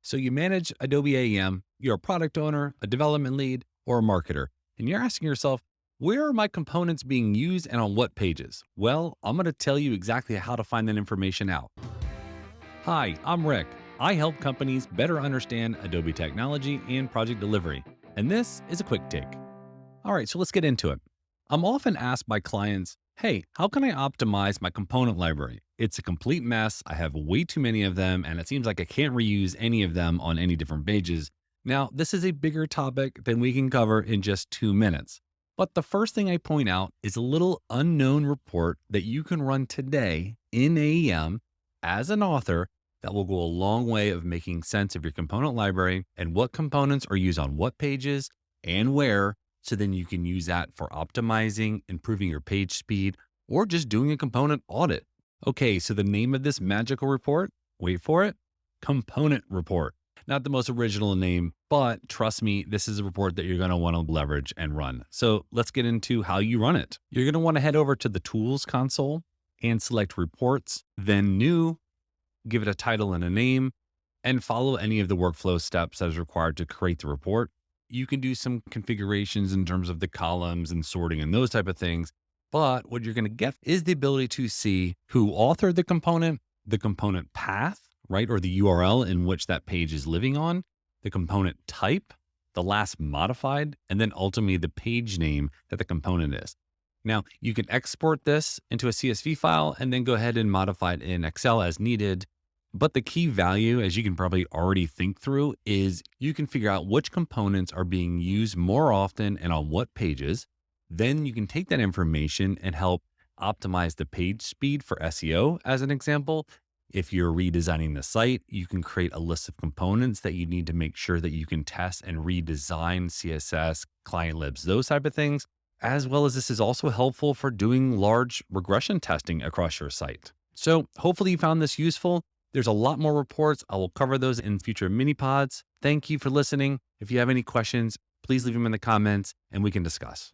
So you manage Adobe AEM, you're a product owner, a development lead, or a marketer, and you're asking yourself, where are my components being used and on what pages? Well, I'm going to tell you exactly how to find that information out. Hi, I'm Rick. I help companies better understand Adobe technology and project delivery, and this is a quick take. All right, so let's get into it. I'm often asked by clients, hey, how can I optimize my component library? It's a complete mess. I have way too many of them, and it seems like I can't reuse any of them on any different pages. Now, this is a bigger topic than we can cover in just 2 minutes. But the first thing I point out is a little unknown report that you can run today in AEM as an author that will go a long way of making sense of your component library and what components are used on what pages and where, so then you can use that for optimizing, improving your page speed, or just doing a component audit. Okay, so the name of this magical report, wait for it, component report. Not the most original name, but trust me, this is a report that you're going to want to leverage and run. So let's get into how you run it. You're going to want to head over to the Tools console and select Reports, then New, give it a title and a name, and follow any of the workflow steps that is required to create the report. You can do some configurations in terms of the columns and sorting and those type of things. But what you're going to get is the ability to see who authored the component path, right? Or the URL in which that page is living on, the component type, the last modified, and then ultimately the page name that the component is. Now, you can export this into a CSV file and then go ahead and modify it in Excel as needed. But the key value, as you can probably already think through, is you can figure out which components are being used more often and on what pages. Then you can take that information and help optimize the page speed for SEO, as an example. If you're redesigning the site, you can create a list of components that you need to make sure that you can test and redesign CSS, client libs, those type of things. As well as this is also helpful for doing large regression testing across your site. So hopefully you found this useful. There's a lot more reports. I will cover those in future mini pods. Thank you for listening. If you have any questions, please leave them in the comments and we can discuss.